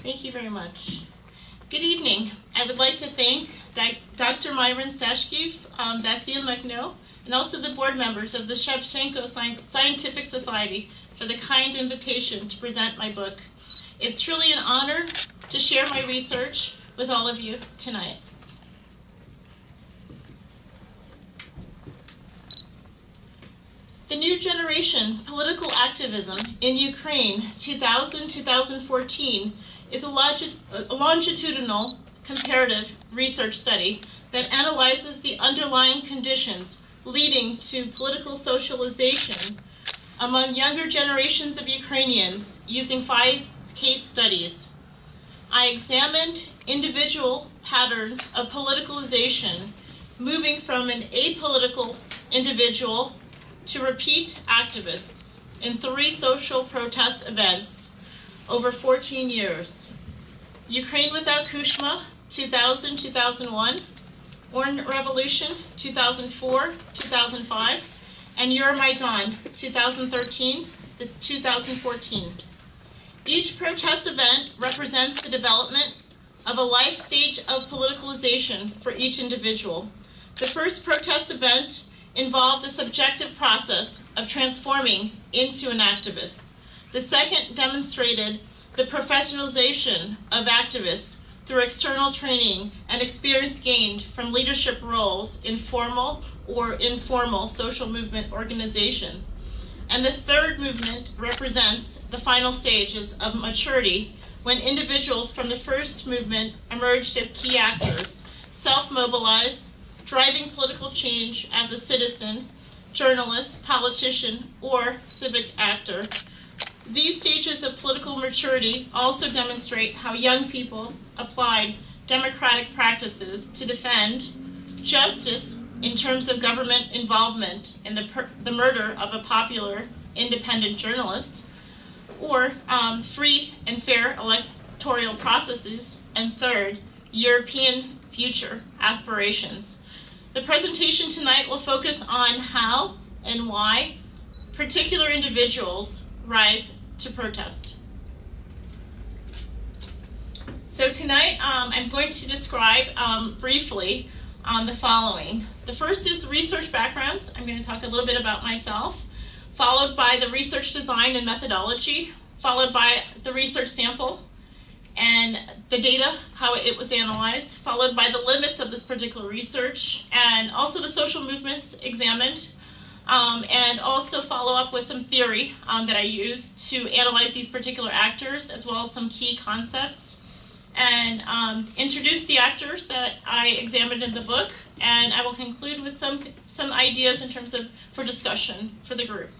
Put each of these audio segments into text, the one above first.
Thank you very much. Good evening. I would like to thank Dr. Myron Stashkeefe, Vasil McNo, and also the board members of the Shevchenko Scientific Society for the kind invitation to present my book. It's truly an honor to share my research with all of you tonight. The New Generation Political Activism in Ukraine 2000-2014 is a longitudinal comparative research study that analyzes the underlying conditions leading to political socialization among younger generations of Ukrainians using 5 case studies. I examined individual patterns of politicalization moving from an apolitical individual to repeat activists in 3 social protest events over 14 years. Ukraine Without Kushma, 2000-2001, Orange Revolution, 2004-2005, and Euromaidan, 2013-2014. Each protest event represents the development of a life stage of politicalization for each individual. The first protest event involved a subjective process of transforming into an activist. The second demonstrated the professionalization of activists through external training and experience gained from leadership roles in formal or informal social movement organization. And the third movement represents the final stages of maturity when individuals from the first movement emerged as key actors, self-mobilized, driving political change as a citizen, journalist, politician, or civic actor. These stages of political maturity also demonstrate how young people applied democratic practices to defend justice in terms of government involvement in the murder of a popular independent journalist, or free and fair electoral processes, and third, European future aspirations. The presentation tonight will focus on how and why particular individuals rise to protest. So tonight I'm going to describe briefly the following. The first is research background. I'm going to talk a little bit about myself, followed by the research design and methodology, followed by the research sample and the data, how it was analyzed, followed by the limits of this particular research, and also the social movements examined, and also follow up with some theory that I used to analyze these particular actors, as well as some key concepts, and introduce the actors that I examined in the book, and I will conclude with some ideas in terms of for discussion for the group.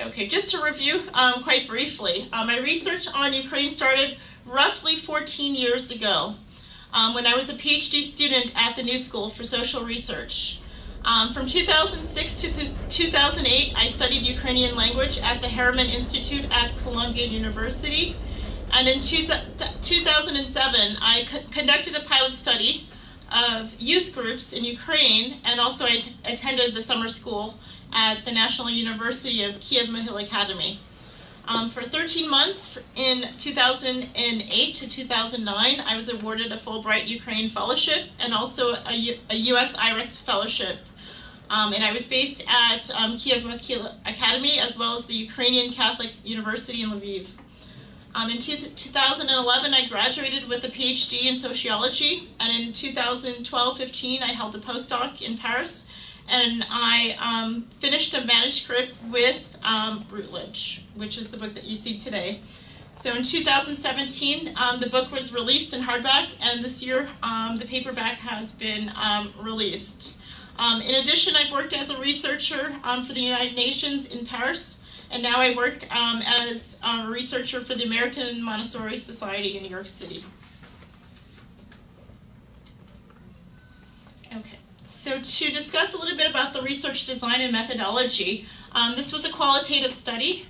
Okay, just to review quite briefly, my research on Ukraine started roughly 14 years ago when I was a PhD student at the New School for Social Research. From 2006 to 2008, I studied Ukrainian language at the Harriman Institute at Columbia University. And in 2007, I conducted a pilot study of youth groups in Ukraine, and also I attended the summer school at the National University of Kiev-Mohyl Academy. For 13 months in 2008 to 2009, I was awarded a Fulbright Ukraine Fellowship and also a US IREX Fellowship. And I was based at Kiev-Mohyl Academy as well as the Ukrainian Catholic University in Lviv. In 2011, I graduated with a PhD in sociology, and in 2012-15, I held a postdoc in Paris, and I finished a manuscript with Routledge, which is the book that you see today. So in 2017, the book was released in hardback, and this year the paperback has been released. In addition, I've worked as a researcher for the United Nations in Paris, and now I work as a researcher for the American Montessori Society in New York City. Okay, so to discuss a little bit about the research design and methodology, this was a qualitative study,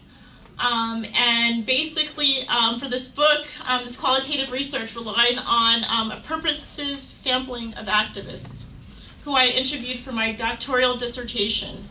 and basically for this book, this qualitative research relied on a purposive sampling of activists who I interviewed for my doctoral dissertation.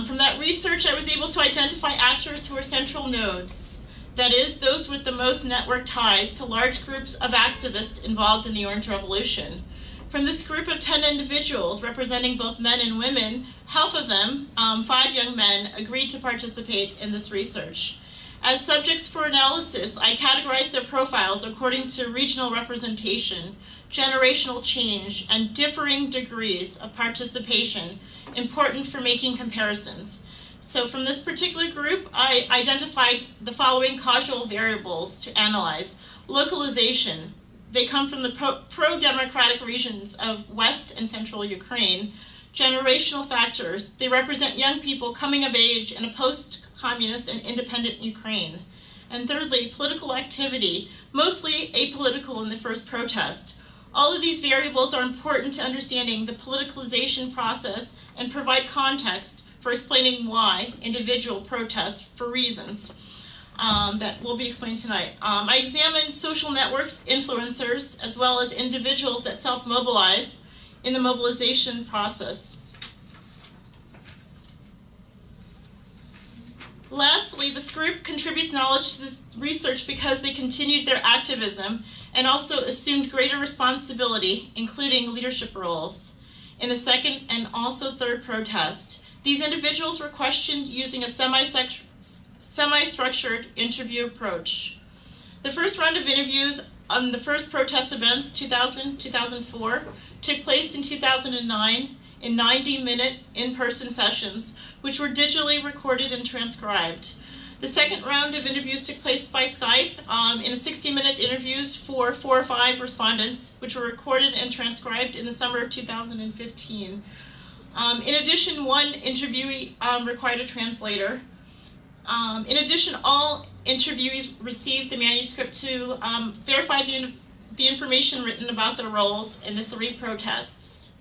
From that research, I was able to identify actors who are central nodes that is, those with the most network ties to large groups of activists involved in the Orange Revolution. From this group of 10 individuals representing both men and women, half of them, 5 young men, agreed to participate in this research. As subjects for analysis, I categorized their profiles according to regional representation, generational change, and differing degrees of participation, important for making comparisons. So from this particular group, I identified the following causal variables to analyze. Localization. They come from the pro-democratic regions of West and Central Ukraine. Generational factors. They represent young people coming of age in a post-communist and independent Ukraine. And thirdly, political activity, mostly apolitical in the first protest. All of these variables are important to understanding the politicalization process and provide context for explaining why individual protest for reasons that will be explained tonight. I examined social networks, influencers, as well as individuals that self-mobilize in the mobilization process. Lastly, this group contributes knowledge to this research because they continued their activism and also assumed greater responsibility, including leadership roles, in the second and also third protest. These individuals were questioned using a semi-structured interview approach. The first round of interviews on the first protest events, 2000-2004, took place in 2009 in 90-minute in-person sessions, which were digitally recorded and transcribed. The second round of interviews took place by Skype in 60-minute interviews for 4 or 5 respondents, which were recorded and transcribed in the summer of 2015. In addition, one interviewee required a translator. In addition, all interviewees received the manuscript to verify the information written about their roles in the 3 protests.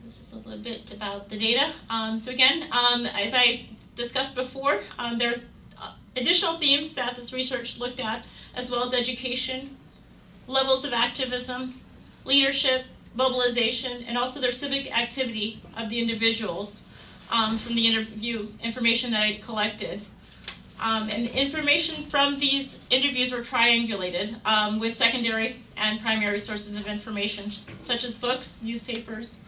This is a little bit about the data. So again, as I discussed before, there are additional themes that this research looked at, as well as education, levels of activism, leadership, mobilization, and also their civic activity of the individuals from the interview information that I collected. And information from these interviews were triangulated with secondary and primary sources of information, such as books, newspapers,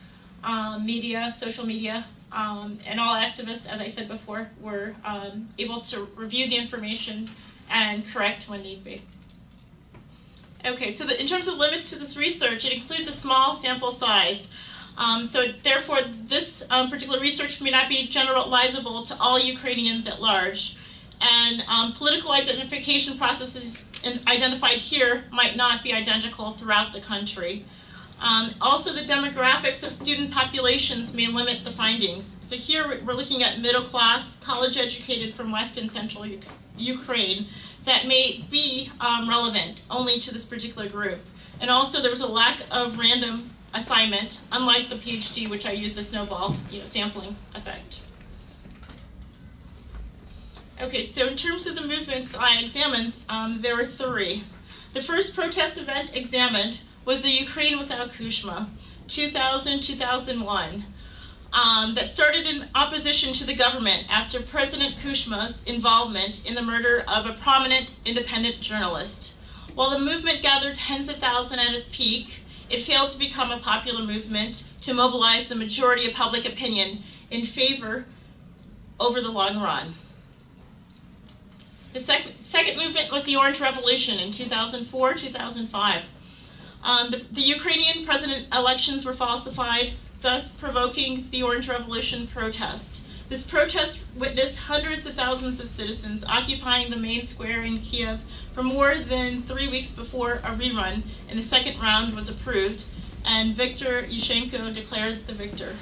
media, social media, and all activists, as I said before, were able to review the information and correct when need be. Okay, so in terms of limits to this research, it includes a small sample size. So therefore, this particular research may not be generalizable to all Ukrainians at large. And political identification processes identified here might not be identical throughout the country. Also, the demographics of student populations may limit the findings. So here we're looking at middle class, college educated from West and Central Ukraine that may be relevant only to this particular group. And also there was a lack of random assignment, unlike the PhD, which I used a snowball sampling effect. Okay, so in terms of the movements I examined, there were 3. The first protest event examined was the Ukraine Without Kuchma, 2000-2001. That started in opposition to the government after President Kuchma's involvement in the murder of a prominent independent journalist. While the movement gathered tens of thousands at its peak, it failed to become a popular movement to mobilize the majority of public opinion in favor over the long run. The second movement was the Orange Revolution in 2004-2005. The Ukrainian president elections were falsified, thus provoking the Orange Revolution protest. This protest witnessed hundreds of thousands of citizens occupying the main square in Kiev for more than 3 weeks before a rerun in the second round was approved, and Viktor Yushchenko declared the victor.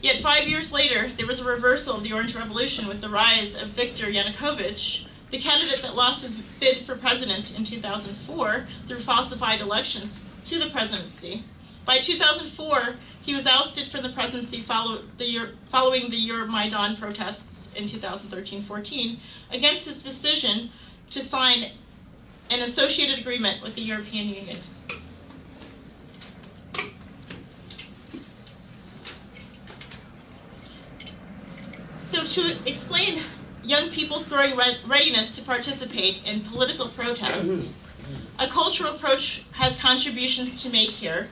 Yet 5 years later, there was a reversal of the Orange Revolution with the rise of Viktor Yanukovych, the candidate that lost his bid for president in 2004 through falsified elections to the presidency. By 2004, he was ousted from the presidency following the Euromaidan protests in 2013-14 against his decision to sign an associated agreement with the European Union. So to explain young people's growing readiness to participate in political protest. A cultural approach has contributions to make here.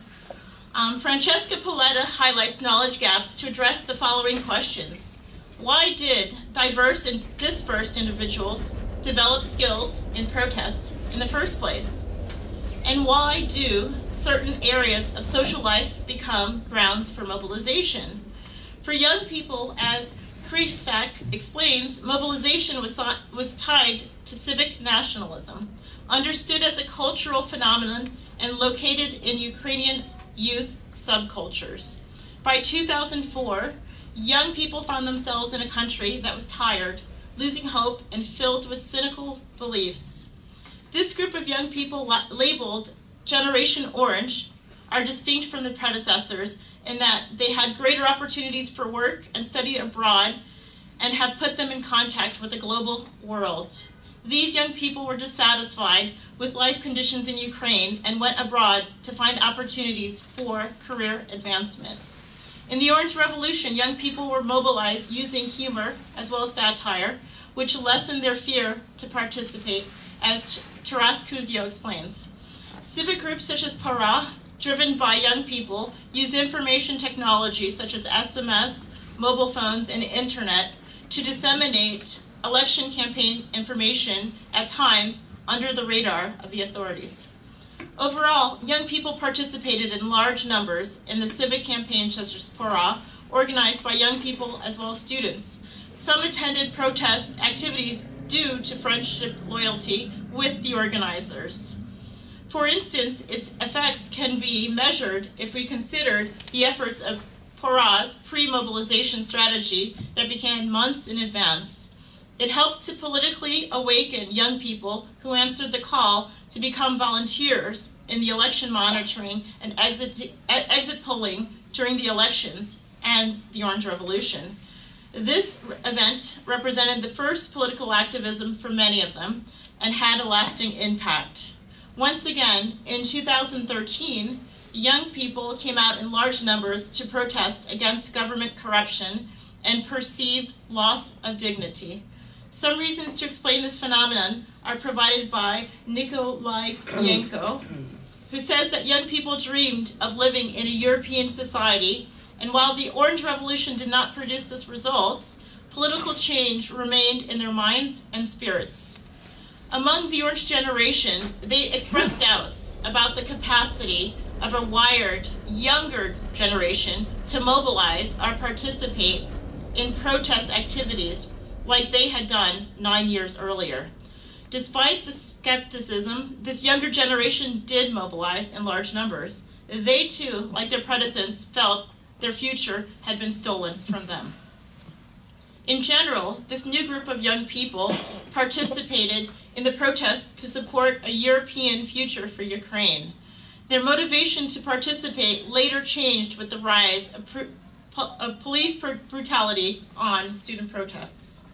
Francesca Paletta highlights knowledge gaps to address the following questions. Why did diverse and dispersed individuals develop skills in protest in the first place? And why do certain areas of social life become grounds for mobilization? For young people, as Kristina explains, mobilization was tied to civic nationalism, understood as a cultural phenomenon and located in Ukrainian youth subcultures. By 2004, young people found themselves in a country that was tired, losing hope, and filled with cynical beliefs. This group of young people, labeled Generation Orange, are distinct from the predecessors in that they had greater opportunities for work and study abroad and have put them in contact with the global world. These young people were dissatisfied with life conditions in Ukraine and went abroad to find opportunities for career advancement. In the Orange Revolution, young people were mobilized using humor as well as satire, which lessened their fear to participate, as Taras Kuzio explains. Civic groups such as Para, driven by young people, use information technology such as SMS, mobile phones, and internet to disseminate election campaign information, at times under the radar of the authorities. Overall, young people participated in large numbers in the civic campaigns such as Para, organized by young people as well as students. Some attended protest activities due to friendship loyalty with the organizers. For instance, its effects can be measured if we considered the efforts of Para's pre-mobilization strategy that began months in advance. It helped to politically awaken young people who answered the call to become volunteers in the election monitoring and exit polling during the elections and the Orange Revolution. This event represented the first political activism for many of them and had a lasting impact. Once again, in 2013, young people came out in large numbers to protest against government corruption and perceived loss of dignity. Some reasons to explain this phenomenon are provided by Nikolai Yanko, who says that young people dreamed of living in a European society, and while the Orange Revolution did not produce this result, political change remained in their minds and spirits. Among the Orange generation, they expressed doubts about the capacity of a wired, younger generation to mobilize or participate in protest activities like they had done 9 years earlier. Despite the skepticism, this younger generation did mobilize in large numbers. They too, like their predecessors, felt their future had been stolen from them. In general, this new group of young people participated in the protest to support a European future for Ukraine. Their motivation to participate later changed with the rise of police brutality on student protests.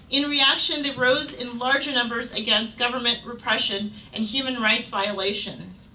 In reaction, they rose in larger numbers against government repression and human rights violations.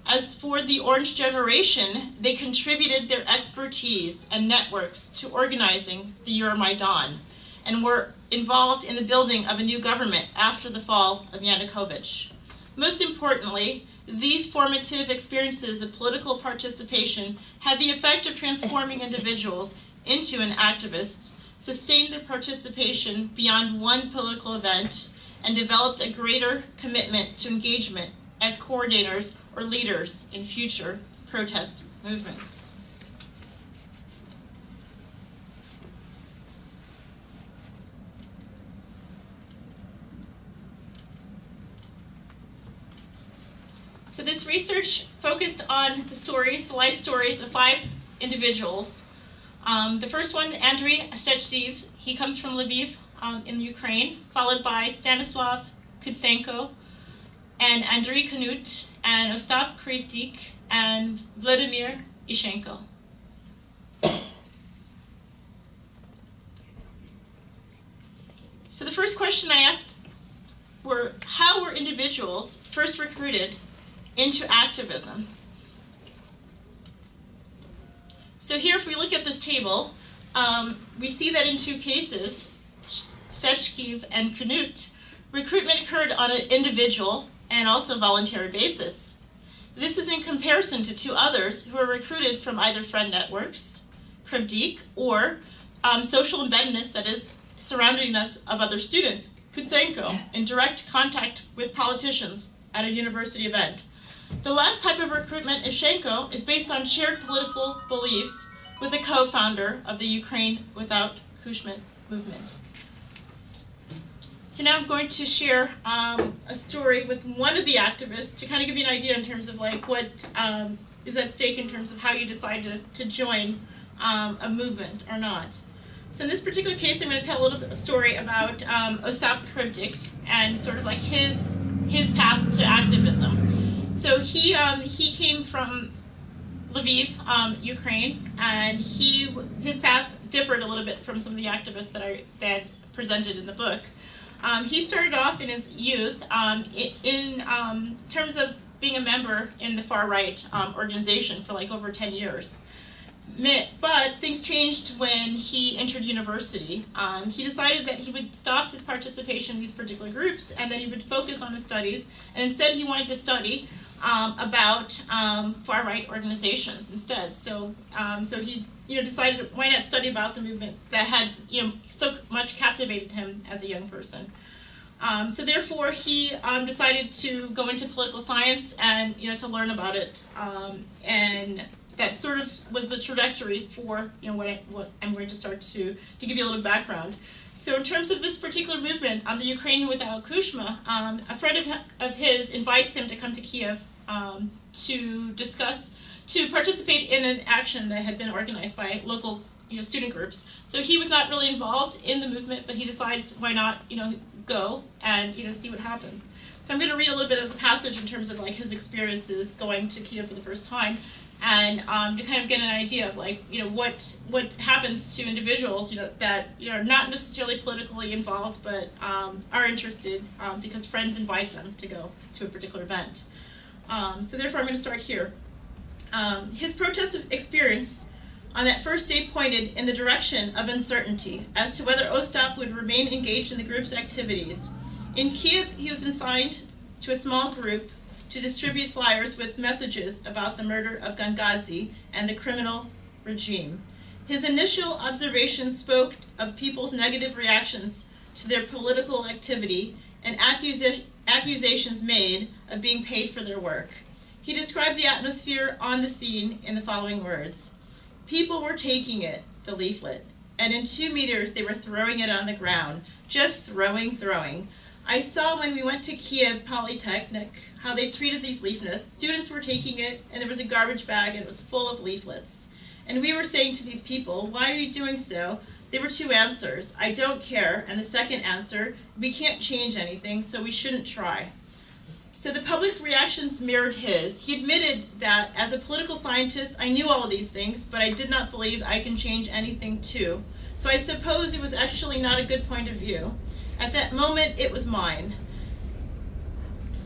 As for the Orange generation, they contributed their expertise and networks to organizing the Euromaidan and were involved in the building of a new government after the fall of Yanukovych. Most importantly, these formative experiences of political participation had the effect of transforming individuals into an activist, sustained their participation beyond one political event, and developed a greater commitment to engagement as coordinators or leaders in future protest movements. So this research focused on the life stories of 5 individuals. The first one, Andriy Astechiev, he comes from Lviv in Ukraine, followed by Stanislav Kutsenko, and Andriy Kanut, and Ostap Krivdik, and Vladimir Ishenko. So the first question I asked were, how were individuals first recruited into activism? So here, if we look at this table, we see that in 2 cases, Sheshkiv, and Knut, recruitment occurred on an individual and also voluntary basis. This is in comparison to two others who were recruited from either friend networks, Krivdik, or social embeddedness, that is, surrounding us of other students, Kutsenko, in direct contact with politicians at a university event. The last type of recruitment, Ishenko, is based on shared political beliefs with a co-founder of the Ukraine Without Kushma movement. So now I'm going to share a story with one of the activists to kind of give you an idea in terms of like what is at stake in terms of how you decide to join a movement or not. So in this particular case, I'm going to tell a little bit of a story about Ostap Krivdik and sort of like his path to activism. So he came from Lviv, Ukraine, and his path differed a little bit from some of the activists that presented in the book. He started off in his youth in terms of being a member in the far-right organization for like over 10 years. But things changed when he entered university. He decided that he would stop his participation in these particular groups and that he would focus on his studies. And instead he wanted to study about far-right organizations instead. So he decided, why not study about the movement that had so much captivated him as a young person. So therefore he decided to go into political science and to learn about it. And that sort of was the trajectory for what I'm going to start to give you a little background. So in terms of this particular movement, the Ukraine Without Kushma, a friend of his invites him to come to Kiev to participate in an action that had been organized by local student groups. So he was not really involved in the movement, but he decides why not go and see what happens. So I'm going to read a little bit of the passage in terms of like his experiences going to Kiev for the first time, and to kind of get an idea of like what happens to individuals that are not necessarily politically involved but are interested because friends invite them to go to a particular event. So therefore I'm going to start here. His protest experience on that first day pointed in the direction of uncertainty as to whether Ostap would remain engaged in the group's activities. In Kiev, he was assigned to a small group to distribute flyers with messages about the murder of Gangadze and the criminal regime. His initial observations spoke of people's negative reactions to their political activity and accusations made of being paid for their work. He described the atmosphere on the scene in the following words. People were taking it, the leaflet, and in 2 meters they were throwing it on the ground, just throwing. I saw when we went to Kiev Polytechnic how they treated these leaflets. Students were taking it, and there was a garbage bag, and it was full of leaflets. And we were saying to these people, why are you doing so? There were 2 answers, I don't care, and the second answer, we can't change anything, so we shouldn't try. So the public's reactions mirrored his. He admitted that as a political scientist, I knew all of these things, but I did not believe I can change anything too. So I suppose it was actually not a good point of view. At that moment, it was mine.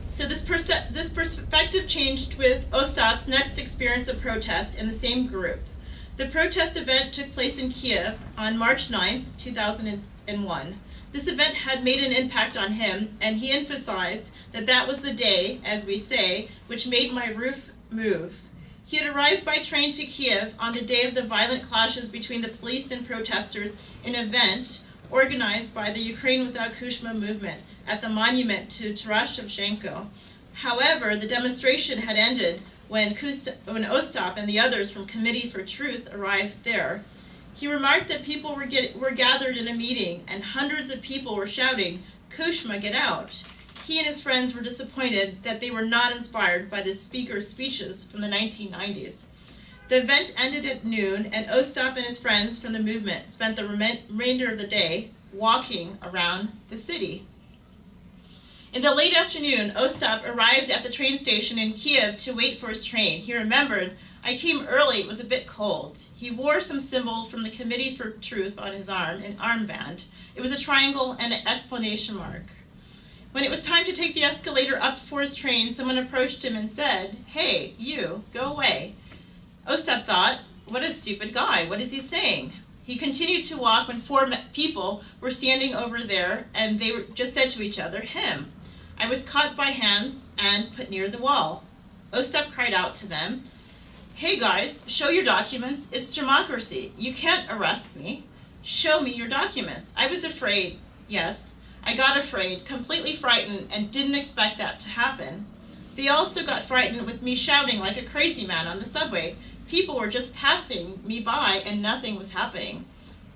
So this perspective changed with Ostap's next experience of protest in the same group. The protest event took place in Kiev on March 9th, 2001. This event had made an impact on him, and he emphasized that was the day, as we say, which made my roof move. He had arrived by train to Kiev on the day of the violent clashes between the police and protesters in an event organized by the Ukraine Without Kushma movement at the monument to Taras Shevchenko. However, the demonstration had ended when Ostap and the others from Committee for Truth arrived there. He remarked that people were gathered in a meeting and hundreds of people were shouting, "Kushma, get out." He and his friends were disappointed that they were not inspired by the speaker's speeches from the 1990s. The event ended at noon, and Ostap and his friends from the movement spent the remainder of the day walking around the city. In the late afternoon, Ostap arrived at the train station in Kiev to wait for his train. He remembered, I came early, it was a bit cold. He wore some symbol from the Committee for Truth on his arm, an armband. It was a triangle and an exclamation mark. When it was time to take the escalator up for his train, someone approached him and said, "Hey, you, go away." Ostap thought, what a stupid guy, what is he saying? He continued to walk when four people were standing over there, and they just said to each other, him. I was caught by hands and put near the wall. Ostap cried out to them, hey guys, show your documents. It's democracy. You can't arrest me. Show me your documents. I was afraid, yes. I got afraid, completely frightened, and didn't expect that to happen. They also got frightened with me shouting like a crazy man on the subway. People were just passing me by and nothing was happening.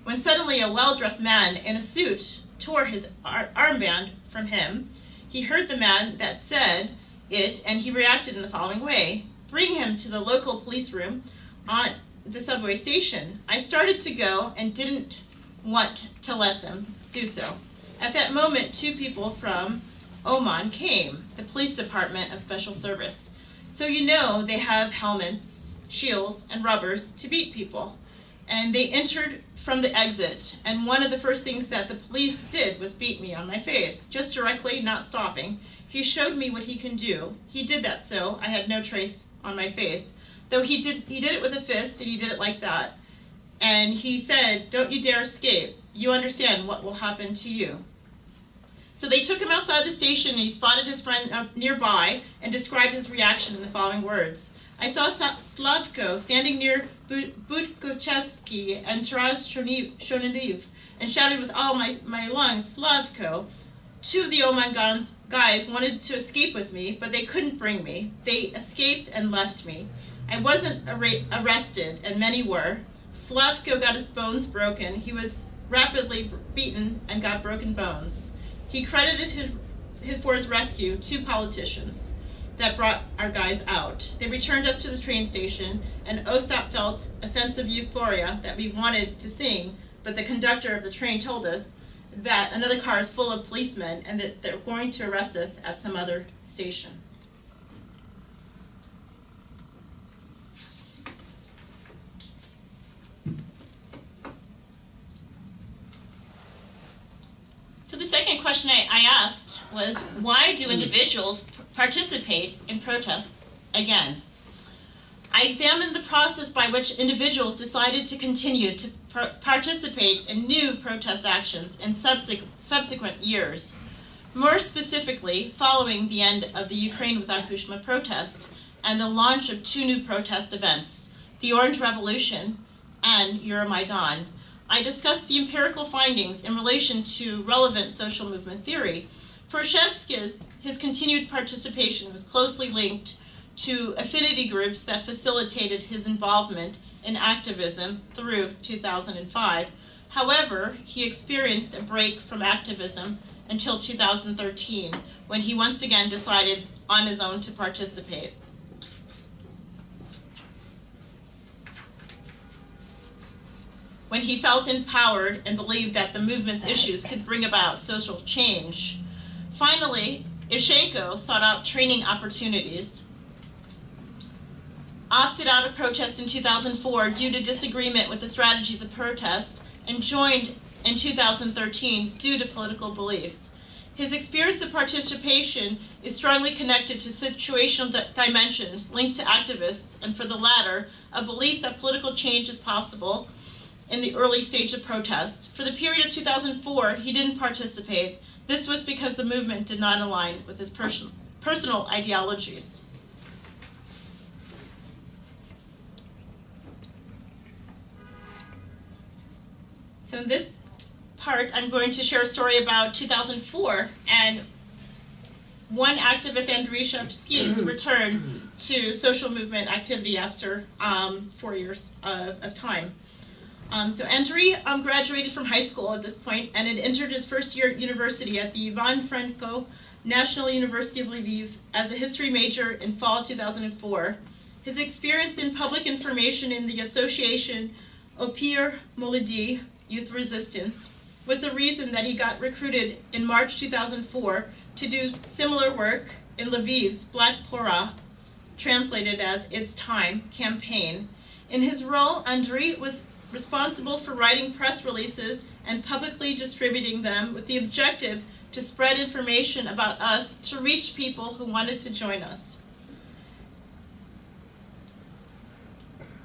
When suddenly a well-dressed man in a suit tore his armband from him, he heard the man that said it, and he reacted in the following way. Bring him to the local police room on the subway station. I started to go and didn't want to let them do so. At that moment, two people from Oman came, the police department of special service. So you know they have helmets, shields, and rubbers to beat people. And they entered from the exit, and one of the first things that the police did was beat me on my face, just directly, not stopping. He showed me what he can do. He did that so I had no trace on my face. Though he did it with a fist, and he did it like that. And he said, don't you dare escape. You understand what will happen to you. So they took him outside the station, and he spotted his friend nearby and described his reaction in the following words. I saw Slavko standing near Budkochevsky and Taras Shoneliv and shouted with all my lungs, Slavko. Two of the Oman guys wanted to escape with me, but they couldn't bring me. They escaped and left me. I wasn't arrested, and many were. Slavko got his bones broken. He was rapidly beaten and got broken bones. He credited for his rescue two politicians that brought our guys out. They returned us to the train station, and Ostap felt a sense of euphoria that we wanted to sing, but the conductor of the train told us that another car is full of policemen and that they're going to arrest us at some other station. So the second question I asked was, why do individuals participate in protests again? I examined the process by which individuals decided to continue to participate in new protest actions in subsequent years. More specifically, following the end of the Ukraine Without Kushma protest and the launch of two new protest events, the Orange Revolution and Euromaidan, I discussed the empirical findings in relation to relevant social movement theory. For Shevsky, his continued participation was closely linked to affinity groups that facilitated his involvement in activism through 2005. However, he experienced a break from activism until 2013, when he once again decided on his own to participate. When he felt empowered and believed that the movement's issues could bring about social change. Finally, Ishchenko sought out training opportunities, opted out of protest in 2004 due to disagreement with the strategies of protest, and joined in 2013 due to political beliefs. His experience of participation is strongly connected to situational dimensions linked to activists, and for the latter, a belief that political change is possible in the early stage of protest. For the period of 2004, he didn't participate. This was because the movement did not align with his personal ideologies. So in this part, I'm going to share a story about 2004 and one activist, Andriy Shevsky's return to social movement activity after 4 years of time. So Andriy graduated from high school at this point and had entered his first year at university at the Ivan Franko National University of Lviv as a history major in fall 2004. His experience in public information in the association Opir Molody, Youth Resistance, was the reason that he got recruited in March 2004 to do similar work in Lviv's Black Pora, translated as It's Time, campaign. In his role, Andriy was responsible for writing press releases and publicly distributing them with the objective to spread information about us to reach people who wanted to join us.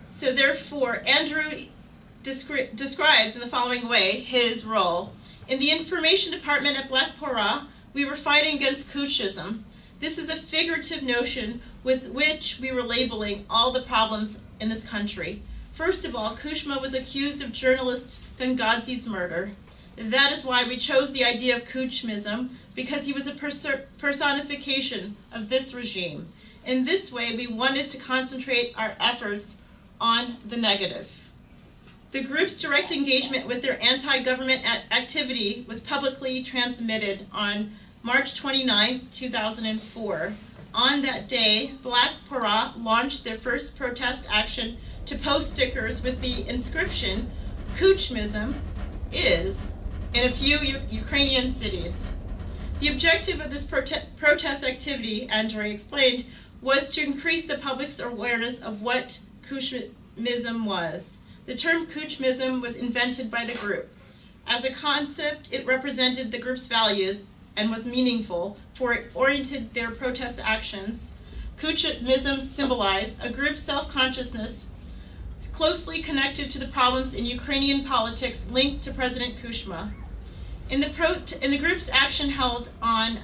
So therefore, Andriy describes in the following way his role. In the information department at Black Pora, we were fighting against Kuchism. This is a figurative notion with which we were labeling all the problems in this country. First of all, Kuchma was accused of journalist Gangadze's murder. That is why we chose the idea of Kuchmism, because he was a personification of this regime. In this way, we wanted to concentrate our efforts on the negative. The group's direct engagement with their anti-government activity was publicly transmitted on March 29, 2004. On that day, Black Pora launched their first protest action to post stickers with the inscription, Kuchmism is, in a few Ukrainian cities. The objective of this protest activity, Andrei explained, was to increase the public's awareness of what Kuchmism was. The term Kuchmism was invented by the group. As a concept, it represented the group's values and was meaningful, for it oriented their protest actions. Kuchmism symbolized a group's self-consciousness closely connected to the problems in Ukrainian politics linked to President Kuchma. In the group's action held on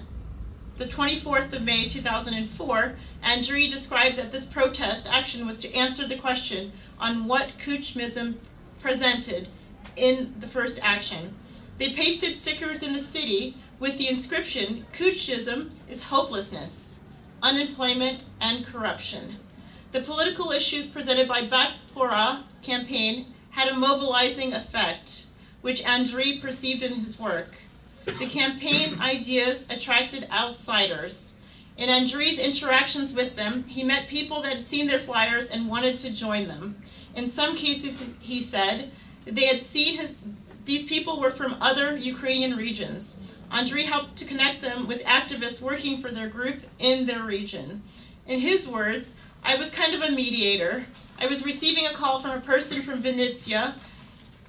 the 24th of May 2004, Andrei described that this protest action was to answer the question on what Kuchmism presented in the first action. They pasted stickers in the city with the inscription, Kuchism is hopelessness, unemployment, and corruption. The political issues presented by Black Pora campaign had a mobilizing effect, which Andrei perceived in his work. The campaign ideas attracted outsiders. In Andrei's interactions with them, he met people that had seen their flyers and wanted to join them. In some cases, he said, they had seen these people were from other Ukrainian regions. Andrei helped to connect them with activists working for their group in their region. In his words, I was kind of a mediator. I was receiving a call from a person from Vinnytsia.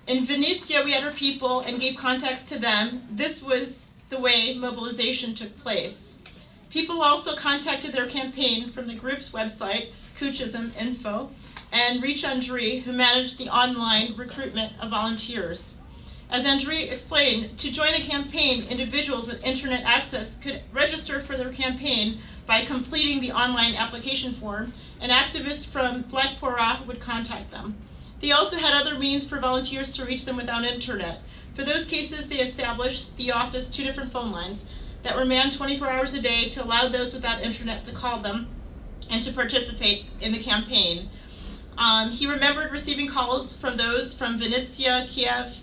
In Vinnytsia, we had our people and gave contacts to them. This was the way mobilization took place. People also contacted their campaign from the group's website, Kuchism Info, and reached Andrei, who managed the online recruitment of volunteers. As Andrei explained, to join the campaign, individuals with internet access could register for their campaign by completing the online application form, and activists from Black Pora would contact them. They also had other means for volunteers to reach them without internet. For those cases, they established the office 2 different phone lines that were manned 24 hours a day to allow those without internet to call them and to participate in the campaign. He remembered receiving calls from those from Vinnytsia, Kiev,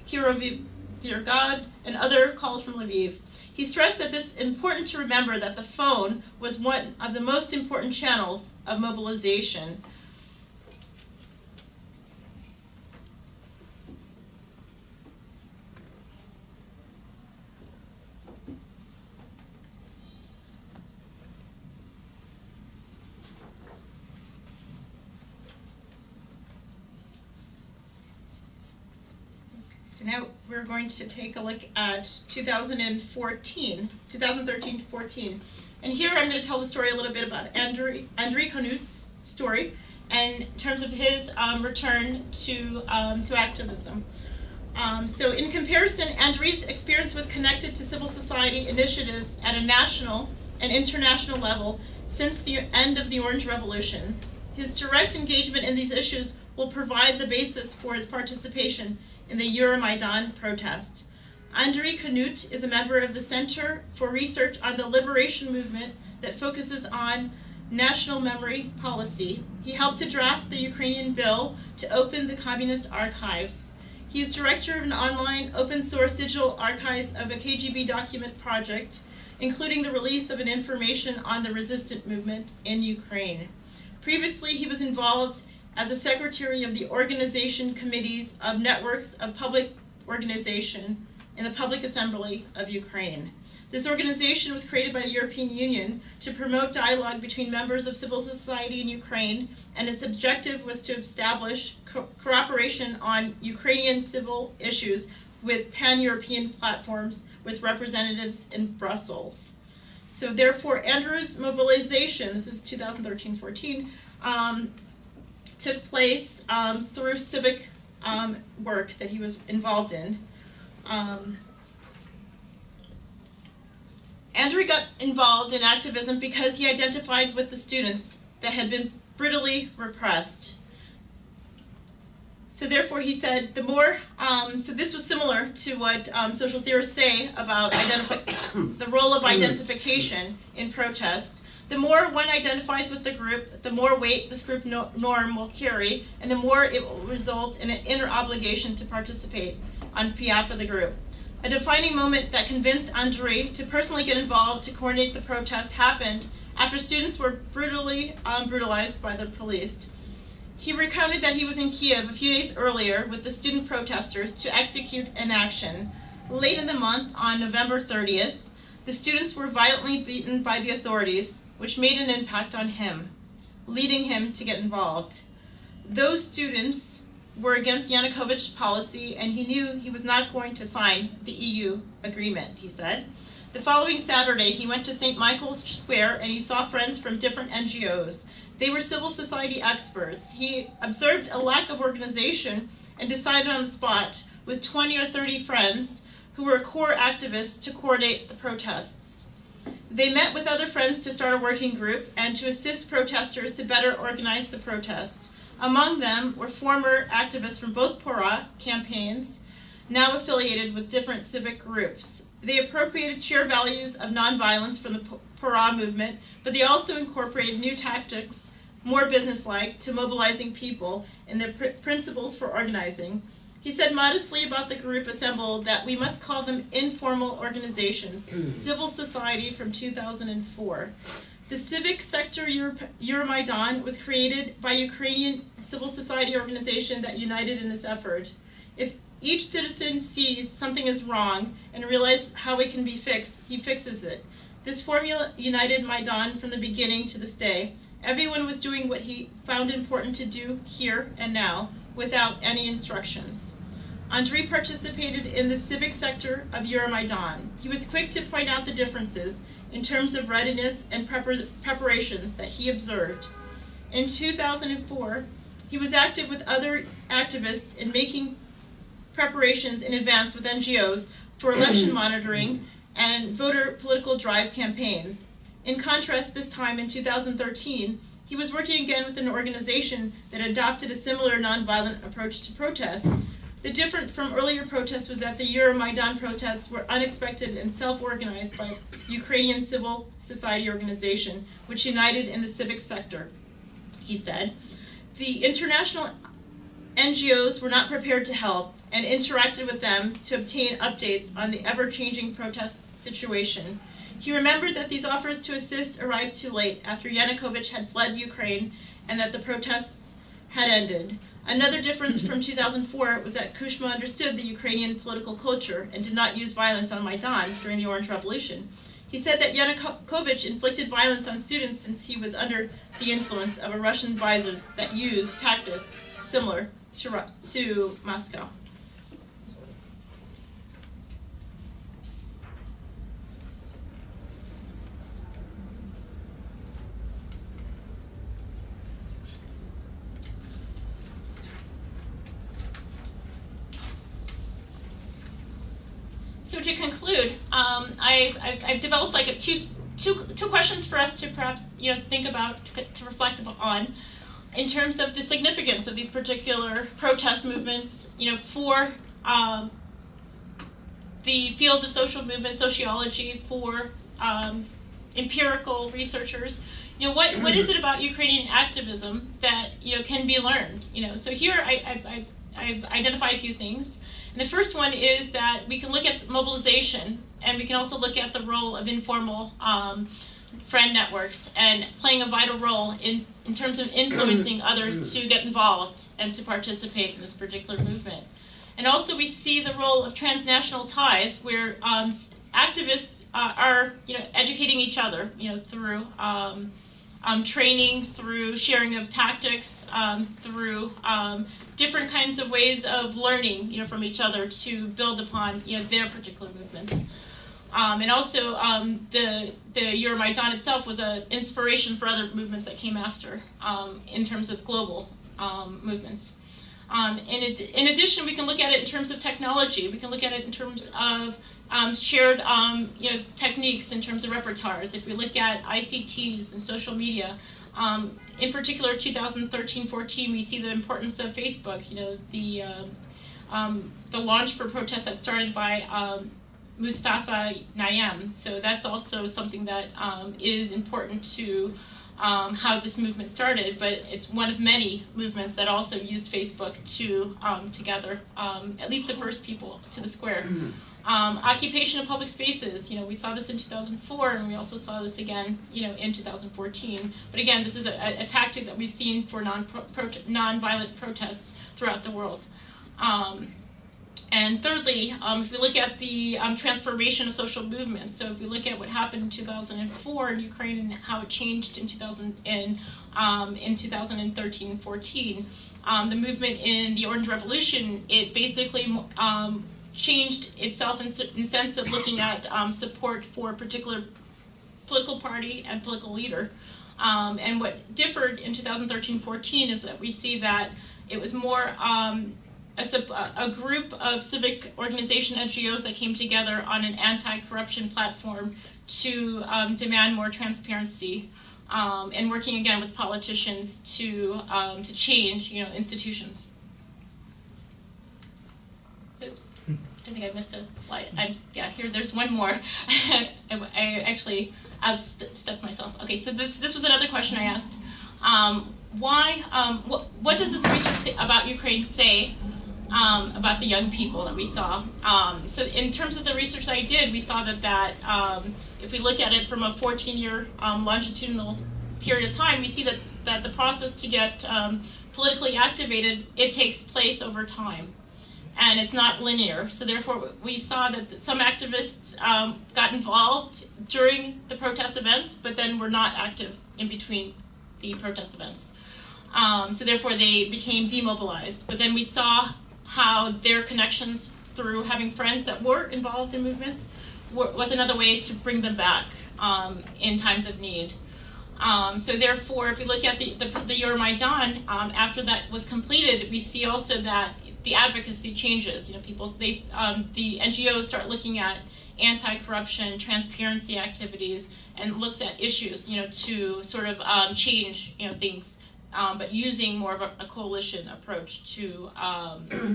Kirovograd, and other calls from Lviv. He stressed that it's important to remember that the phone was one of the most important channels of mobilization. So now we're going to take a look at 2013 to 14. And here I'm going to tell the story a little bit about Andrei Konut's story and in terms of his return to activism. So in comparison, Andrei's experience was connected to civil society initiatives at a national and international level since the end of the Orange Revolution. His direct engagement in these issues will provide the basis for his participation in the Euromaidan protest. Andrei Konut is a member of the Center for Research on the Liberation Movement that focuses on national memory policy. He helped to draft the Ukrainian bill to open the communist archives. He is director of an online open source digital archives of a KGB document project, including the release of an information on the resistant movement in Ukraine. Previously, he was involved as a secretary of the organization committees of networks of public organization in the Public Assembly of Ukraine. This organization was created by the European Union to promote dialogue between members of civil society in Ukraine, and its objective was to establish cooperation on Ukrainian civil issues with pan-European platforms with representatives in Brussels. So therefore, Andrew's mobilization, this is 2013-14, took place through civic work that he was involved in. Andrew got involved in activism because he identified with the students that had been brutally repressed. So therefore he said, the more, so this was similar to what social theorists say about the role of identification in protest. The more one identifies with the group, the more weight this group norm will carry, and the more it will result in an inner obligation to participate on behalf of the group. A defining moment that convinced Andrei to personally get involved to coordinate the protest happened after students were brutally brutalized by the police. He recounted that he was in Kiev a few days earlier with the student protesters to execute an action. Late in the month, on November 30th, the students were violently beaten by the authorities, which made an impact on him, leading him to get involved. Those students were against Yanukovych's policy, and he knew he was not going to sign the EU agreement, he said. The following Saturday, he went to St. Michael's Square and he saw friends from different NGOs. They were civil society experts. He observed a lack of organization and decided on the spot, with 20 or 30 friends who were core activists, to coordinate the protests. They met with other friends to start a working group and to assist protesters to better organize the protest. Among them were former activists from both Pora campaigns, now affiliated with different civic groups. They appropriated shared values of nonviolence from the Pora movement, but they also incorporated new tactics, more businesslike, to mobilizing people and their principles for organizing. He said modestly about the group assembled that we must call them informal organizations, civil society from 2004. The civic sector Euromaidan was created by a Ukrainian civil society organization that united in this effort. If each citizen sees something is wrong and realizes how it can be fixed, he fixes it. This formula united Maidan from the beginning to this day. Everyone was doing what he found important to do here and now, without any instructions. Andrei participated in the civic sector of Euromaidan. He was quick to point out the differences in terms of readiness and preparations that he observed. In 2004, he was active with other activists in making preparations in advance with NGOs for election monitoring and voter political drive campaigns. In contrast, this time in 2013, he was working again with an organization that adopted a similar nonviolent approach to protests. The difference from earlier protests was that the Euromaidan protests were unexpected and self-organized by Ukrainian civil society organization, which united in the civic sector, he said. The international NGOs were not prepared to help and interacted with them to obtain updates on the ever-changing protest situation. He remembered that these offers to assist arrived too late after Yanukovych had fled Ukraine and that the protests had ended. Another difference from 2004 was that Kuchma understood the Ukrainian political culture and did not use violence on Maidan during the Orange Revolution. He said that Yanukovych inflicted violence on students since he was under the influence of a Russian advisor that used tactics similar to Moscow. So to conclude, I've developed like two questions for us to perhaps think about, to reflect on, in terms of the significance of these particular protest movements, for the field of social movement sociology, for empirical researchers. What is it about Ukrainian activism that can be learned? So here I've identified a few things. And the first one is that we can look at mobilization, and we can also look at the role of informal friend networks and playing a vital role in terms of influencing others to get involved and to participate in this particular movement. And also we see the role of transnational ties, where activists are educating each other through training, through sharing of tactics, through different kinds of ways of learning, from each other to build upon, their particular movements. And also, the Euromaidan itself was an inspiration for other movements that came after, in terms of global movements. In addition, we can look at it in terms of technology. We can look at it in terms of shared techniques in terms of repertoires. If we look at ICTs and social media, in particular 2013-14, we see the importance of Facebook. The launch for protest that started by Mustafa Nayyem. So that's also something that is important to how this movement started, but it's one of many movements that also used Facebook to gather at least the first people to the square. Occupation of public spaces, we saw this in 2004, and we also saw this again, in 2014. But again, this is a tactic that we've seen for non-violent protests throughout the world. And thirdly, if we look at the transformation of social movements, so if we look at what happened in 2004 in Ukraine and how it changed in 2013 and 14, the movement in the Orange Revolution, it basically changed itself in the sense of looking at support for a particular political party and political leader. And what differed in 2013-14 is that we see that it was more a group of civic organization NGOs that came together on an anti-corruption platform to demand more transparency and working again with politicians to change institutions. Oops. I think I missed a slide. There's one more. I actually outstepped myself. Okay, so this was another question I asked. What does this research about Ukraine say about the young people that we saw? So in terms of the research that I did, we saw that if we look at it from a 14-year longitudinal period of time, we see that the process to get politically activated, it takes place over time. And it's not linear. So therefore, we saw that some activists got involved during the protest events, but then were not active in between the protest events. So therefore, they became demobilized. But then we saw how their connections through having friends that were involved in movements was another way to bring them back in times of need. So therefore, if we look at the Euromaidan, after that was completed, we see also that the advocacy changes. The NGOs start looking at anti-corruption, transparency activities, and looks at issues, to sort of change, things, but using more of a coalition approach to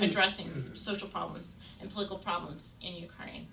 addressing social problems and political problems in Ukraine.